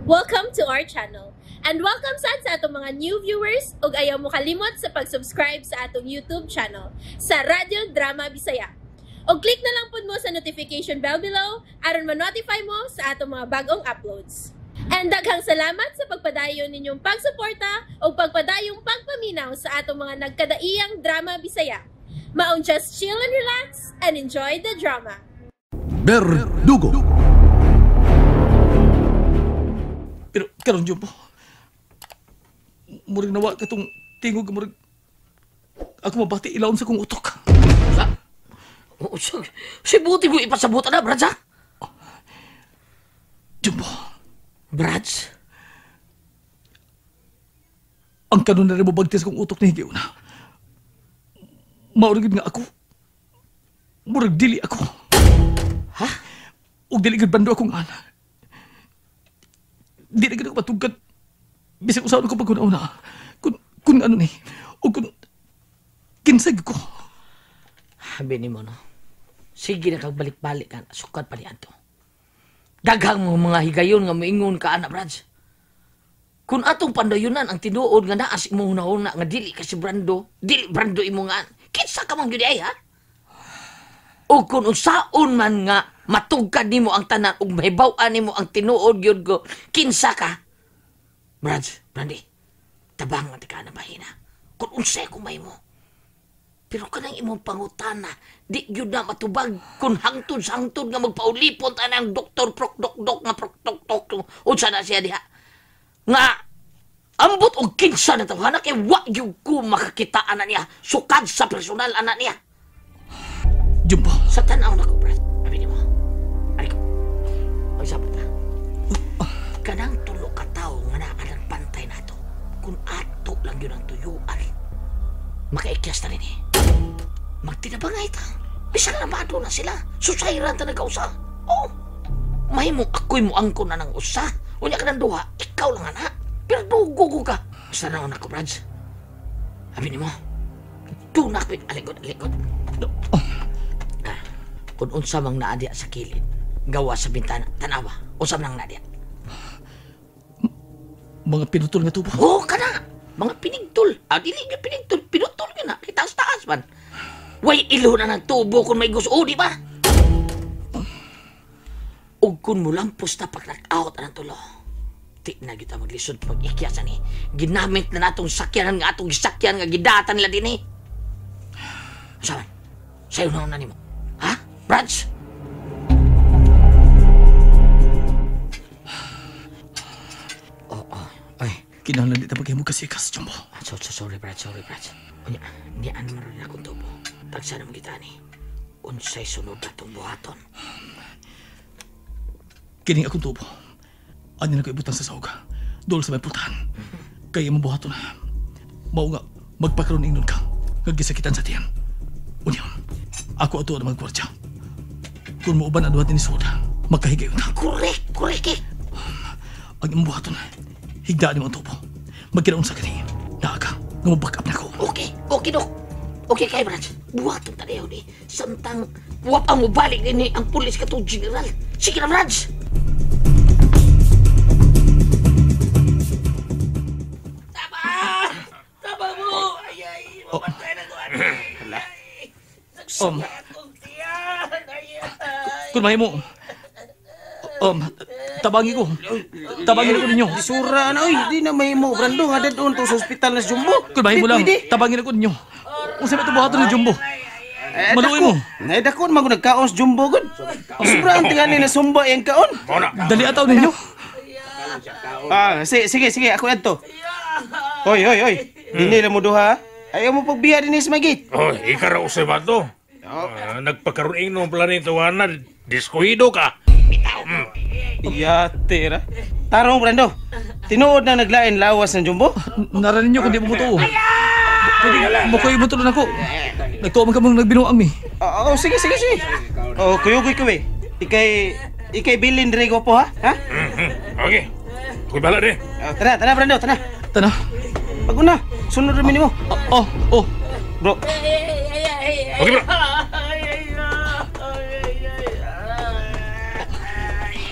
Welcome to our channel. And welcome sa atong mga new viewers ug ayaw mo kalimot sa pag-subscribe sa atong YouTube channel sa Radio Drama Bisaya. O click na lang pud mo sa notification bell below aron ma-notify mo sa atong mga bagong uploads. And daghang salamat sa pagpadayon ninyong pagsuporta o pagpadayong pagpaminaw sa atong mga nagkadaiyang Drama Bisaya. Maong just chill and relax and enjoy the drama. Berdugo. Pero karon jud po. Murag nawa katong tingog murag ako mabati ilawon sa kong utok. Sa? Oo, si buti mo ipasabot na, Brads, ha? Jumbo. Brads? Ang kanon na rin mo bagtis kong utok ni Higiw na. Mauragid nga ako. Murag dili ako. Ha? Ug dili gid bando akong ana. Di na gid ako matugad. Bisag usaon ko pagkuna-una. Kung ano ni. O kung kinsag ko. Habi ni mo, no? Sige na kang balik-balik ka. Sukat pa niyan to. Daghang mga higayon nga moingon ka, anak, Brads. Kung atong pandayunan ang tinuod nga naas imong hunahuna nga dili ka si Brando, dili Brando imo nga, kinsa ka man gyud ay, ha? O kung unsaon man nga matugkad nimo ang tanan ug mahibaw-an nimo ang tinuod gyud ko, kinsa ka? Brads, Brandy, tabang nga ka na mahina. Kung unsay kumay mo. Pero kanang imong pangutana, di gyud na matubag kung hangtod-hangtod nga magpaulipon anang doktor prok-dok-dok nga prok-dok-dok unsa na siya diha. Nga ambot og kinsa na tawhana kay wa gyud ko makakita ana niya sukad sa personal ana niya. Jumbo. Sa tanaw na ko, Brad. Abi mo. Ari ko. Ay sabat na. Kanang tulo ka tawo nga naa ng pantay nato. Kung ato lang yun ang tuyuan. Makaikyas na rin eh. Magtinabangay ta. Bisa na mado na sila. Susayran ta nagkausa. Oo. Mahimong ako'y mo angko na ng usa. Unya ka ng duha, ikaw lang anak. Pero dugo ka. Basta na ako, Brads. Abi mo. Tunak with alikod. Kung unsa mang naadya sa kilid, gawa sa bintana, tanawa, unsa mang naadya. Mga pinutol nga tubo. Oo, kana! Mga pinigtol. Dili nga pinigtol. Pinutol ka na. Kitaas-taas man. Way ilo na ng tubo kung may gusto. O, di ba? O kung mo lang pusta pag-knock-out anang tulo. Di na kita maglisod pag-ikyasan eh. Ginamit na natong sakyanan nga atong sakyan nga gidatan nila din eh. Saman, sa'yo na mo. Ha? Brads? Kinahanglan di ta pagay mo kasikas, Jumbo. Sorry, Brad. Unya, hindi ano maroon akong tubo. Tagsa naman kita ni. Unsay sunod na itong buhaton. Kining akong tubo. Ano na ko ibutan sa sauga. Dool sa may putahan. Kaya mo buhaton na. Mao nga, magpakaroon ingnon ka. Naggisakitan sa tiyan. Unya, ako ato na magwardya. Kung mauban ang duwat ni Soda, magkahigayon na. Correct eh. Ang imong buhaton na. Higdaan mo ang tubo. Magkinaon sa kani. Naaga, nga mag-back up na ko. Okay, Dok. Okay kay Brad. Buhaton tanayaw ni. Samtang wap ang mubalik ni ang pulis katong general. Sige na, Brad. Taba mo! Ay, mamatay na ko. Kung mahi mo. Tabangin ko ninyo. Disura na, oy, di na may mo, Brando, nga doon to sa ospital na Jumbo. Kung mahi mo lang, tabangin ako ninyo. Kung sabi ito buhaton ng Jumbo. Maluwi mo. Naidakon, mag nagkaon sa Jumbo, good. Sobra ang tingali na sumba yung kaon. Dali ataw ninyo. Sige, ako yan to. Hoy. Hindi na mo duha. Ayaw mo pagbiya din sa magit. Oh, ikaraw sa ba to? Nagpakaroon ng planeta wana, diskuido ka. Yatera. Tarong, Brando. Tinuod na naglain lawas ng Jumbo? Naranin nyo kung di mo mutuo. Pwede mo kayo mutulo na ko. Nagtuwa man ka mong nagbinuang mi. Sige. Kuyugoy ko eh. Ikay bilin dire ko po, ha? Okay. Kuy bala din. Tana, Brando, tana. Pag na, sunod rin mo. Bro. Okay, bro.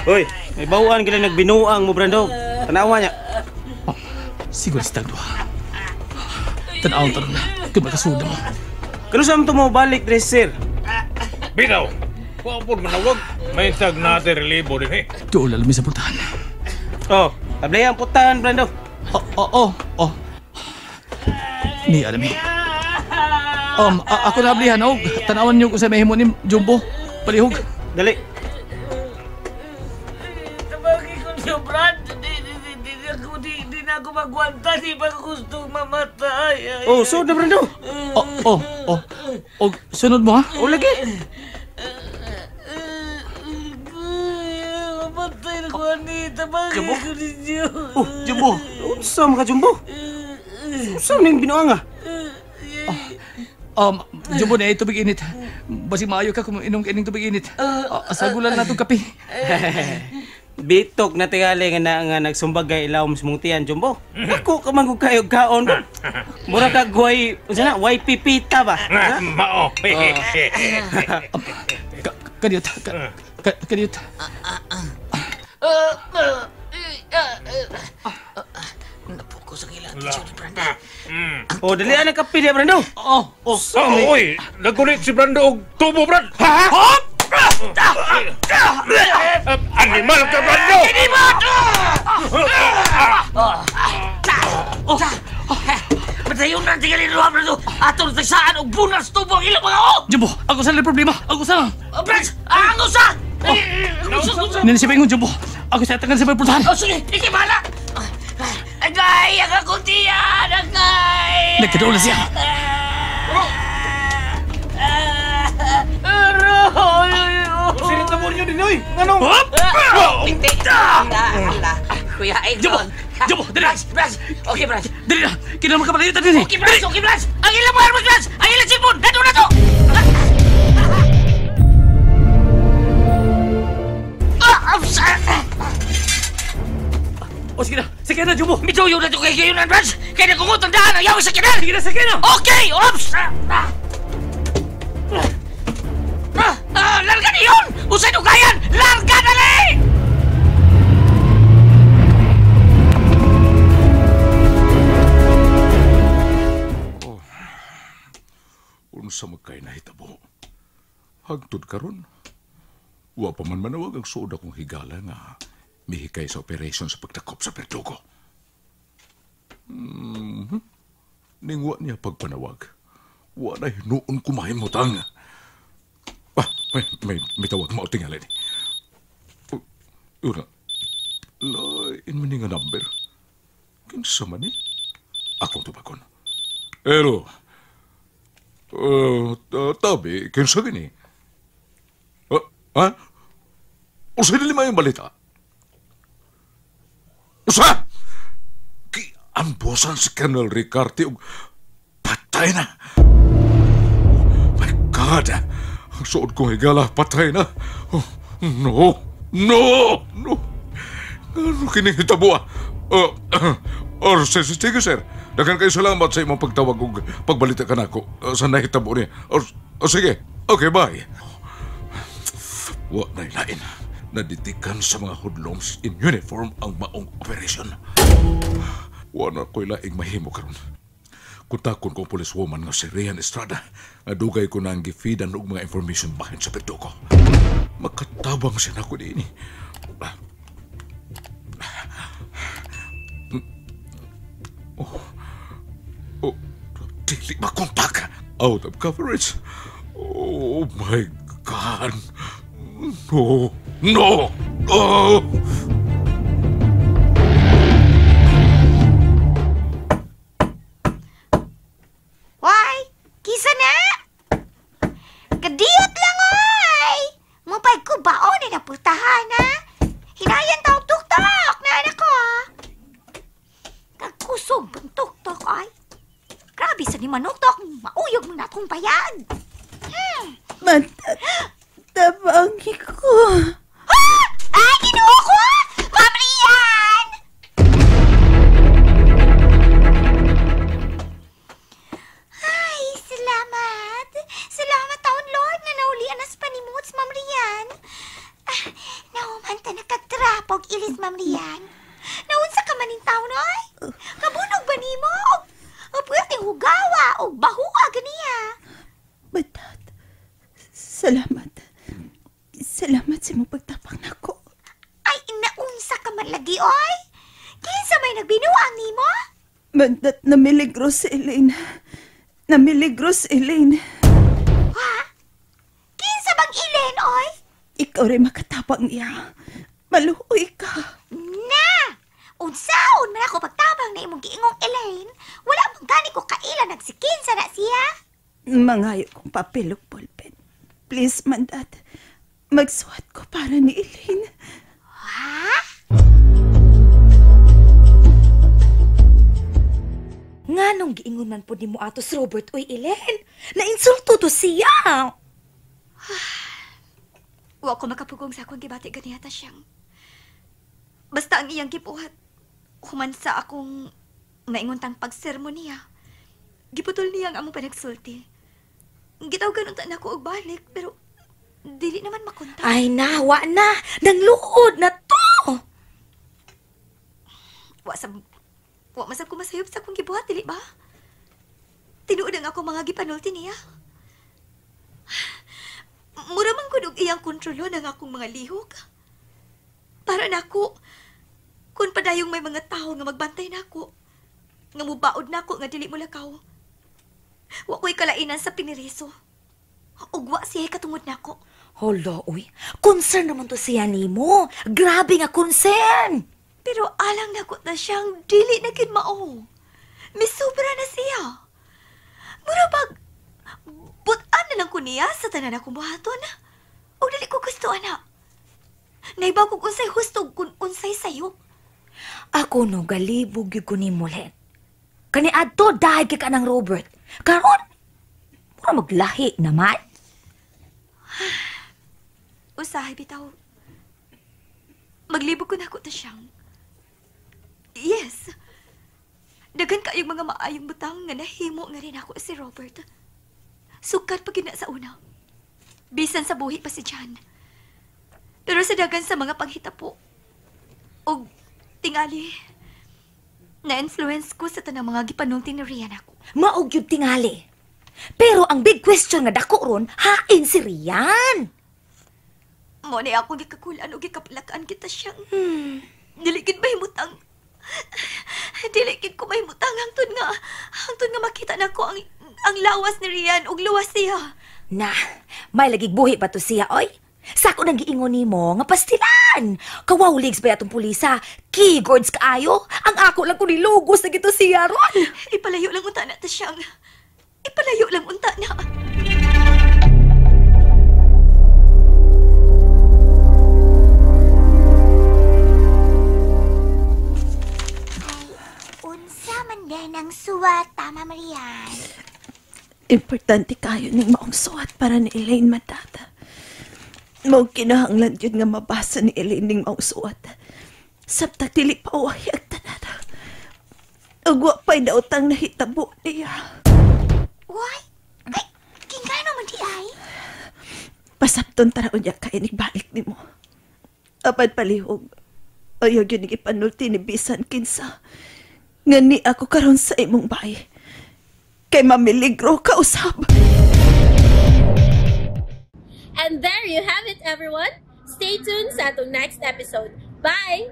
Hoy, may bawaan ka lang nagbinuang mo, Brando. Tanawa niya. Siguro si Tagdo. Tanaw taron na. Kung makasuda mo. Kano sa mo balik, dress, sir? Bitaw, wapon manawag. May tag natin relibo din eh. Doon lalami sa putahan. Oh, tablay ang putahan, Brando. Oh. Ni alam mo. Ako nablihan, tanawan niyo kung sa mahimo ni Jumbo. Palihog. Dali. Tabagi ko niyo, Brad. Di na ako magwanta. Di ba gusto mamatay? Oh, so na, Brando. Sunod mo, ha? Oh, lagi. Mamatay na ko, Anita. Tabagi ko ninyo. Oh, Jumbo. Unsa mga Jumbo? Unsa ning binuanga? Jumbo na tubig init. Basig maayo ka kung inom kining tubig init. Asagulan na itong kape. Bitok na tingali nga nagsumbagay ilawom sa mong tiyan, Jumbo. Ako ka man kayo kaon. Mura ka guway, unsa na, way pipita ba? Mao. Kaniyot. Napuko sa ilang tisyo ni Branda. Oh, dali ang kape niya, Brando. Oy, nagunit si Brando og tubo, Brad. Animal ka, Brando! Matayon na tingalin luha, Brando. Atong tagsaan og bunas tubo ang ilang mga o! Jumbo, ako sa problema. Ako sa. Brad, ang usa! Nanisipay ng Jumbo. Ako sa tangan sa pagpultahan. Sige, ikibahala! Agay, ang akutiyan! Agay! Nagkadaw na siya. Sinit na mo niyo din, oy. Anong? Pinti! Ala, Kuya Edson. Jumbo, dali! Brad! Okay, Brad. Dali na! Kailangan magkapalayot natin eh! Okay, Brad! Ang ilang mo, Herman, Brad! Ang ilang sipon! Nato na to! O sige na! Sige na, Jumbo! Mituyo na ito kay Gayunan, Brad! Kaya nagkungutang daan ang yawa sa kinan! Sige na! Okay! Ops! Larga na yun! Usay nugayan! Larga na li! Unsa magkay nahitabo? Hagtod karon. Wa pa man manawag ang suod akong higala nga mihikay sa operasyon sa pagtakop sa Pertugo. Ningwa niya pagpanawag. Wa na hinuon ko mahimutang. May tawag mo tingali ni. Una, lain man nga number. Kinsa man ni? Akong tubakon. Pero, tabi, kinsa gini? Ha? Usa nila yung balita? Usa! Kiambosan si Colonel Ricarte og patay na. Oh my God! Ang suod kong higala, patay na. Oh, no! Ano kinihitabo ah? Sige sir, dagan kayo salamat sa imong pagtawag og pagbalita ka na ako sa nahitabo niya. Sige, okay, bye. Wa na'y lain. Naditikan sa mga hoodlums in uniform ang maong operasyon. Wa na ko'y laing mahimo karon. Kutakon kong policewoman nga si Rian Estrada. Nadugay ko na ang gifidan og mga information bahin sa Pertugo. Makatabang siya na ko din. Dili makontak. Out of coverage. Oh my God. No! Oh! Why? Kisa na? Kadiyot lang, ay! Mapay ko baon na naputahan, ha? Hinayan taong tuktok na anak ko, ha? Kagkusog ang tuktok, ay. Grabe sa ni manuktok, mauyog mo na akong bayan. Tabangi ko. Ay, ginoo ko! Ma'am Rian! Ay, salamat. Salamat taon, Lord, na naulian as panimuts, Ma'am Rian. Naumanta nakagtrapog ilis, Ma'am Rian. Naunsa ka maning taon, oy? Kabunog ba nimo? O pwerte hugawa o bahua ganiya? Batat, salamat. Salamat sa mong pagtapang nako. Ay, naunsa ka man lagi, oy? Kinsa may nagbinuang nimo? Batat, namiligro si Elaine. Namiligro si Elaine. Ha? Kinsa bang Elaine, oy? Ikaw rin makatapang niya. Maluoy ka. Na! Unsaon man ako pagtabang na imong giingong Elaine, wala mong gani ko kaila nagsikinsa na siya. Mangayo kong papel o pulpen. Please, Mandat. Magsuhat ko para ni Elaine. Ha? Nga nung giingon man po ni mo atos Robert oy Elaine, nainsulto to siya. Wa ko makapugong sa akong gibati ganihata siyang. Basta ang iyang gibuhat, human sa akong nainguntang pagsermonya. Giputol niya ang among panagsulti. Gitawgan unta na ko og balik, pero dili naman makontak. Ay nawa na, nangluod na to. Wa masab ko masayop sa akong gibuhat, dili ba? Tinuod ang ako mga gipanulti niya. Mura man ko og iyang kontrolon ang akong mga lihok. Para nako, kung padayong may mga tao nga magbantay nako, nga mubaod nako nga dili mo lakaw. Wa ko'y kalainan sa piniriso. Ug wa siya katungod nako. Hala, uy, concern naman to siya nimo. Grabe nga concern. Pero alang nako na siyang dili na gid mao. Misobra na siya. Mura pag butan na lang ko niya sa tanan akong buhaton. O dili ko gusto, ana. Naibaw ko unsay husto kung unsay sayo. Ako no, galibog yung kunin mo, Len. Kani adto dahil ka ng Robert. Karon, mura maglahi naman. Usahay bitaw. Maglibog ko na ako ta siyang. Yes. Dagan kayong mga maayong butang nga nahimo nga rin ako si Robert. Sukat pa gina sa una. Bisan sa buhi pa si John. Pero sa dagan sa mga panghitapo. O tingali, na-influence ko sa tanang mga gipanulti ni Rian ako. Maog yung tingali. Pero ang big question nga dako ron, hain si Rian. Mo na ako gikakulan o gikapalakaan kita siyang. Dilikid ba himutang? Dilikid ko ba himutang hangtod nga makita na ko ang lawas ni Rian ug luwas siya. Na, may lagig buhi pa to siya, oy. Sako nang giingon nimo nga pastilan. Kawawligs ba atong pulisa? Keyboards kaayo? Ang ako lang ko nilugos na gito siya ron. Ipalayo lang unta na ta siyang. Ipalayo lang unta na. Unsa man din ang suwat, Tama Marian? Importante kayo ning maong suwat para ni Elaine Matata. Mao kinahanglan yun nga mabasa ni Elaine ning maong suwat. Sabta dili pa wayag tanan. Ug wa pay daotang nahitabo niya. Why? Ay, kingano man di ay? Pasabton taraon niya kay ni balik nimo. Apan palihog. Ayaw yun ipanulti ni bisan kinsa. Nga ni ako karon sa imong bay. Kay mamiligro ka usab. And there you have it, everyone. Stay tuned sa atong next episode. Bye!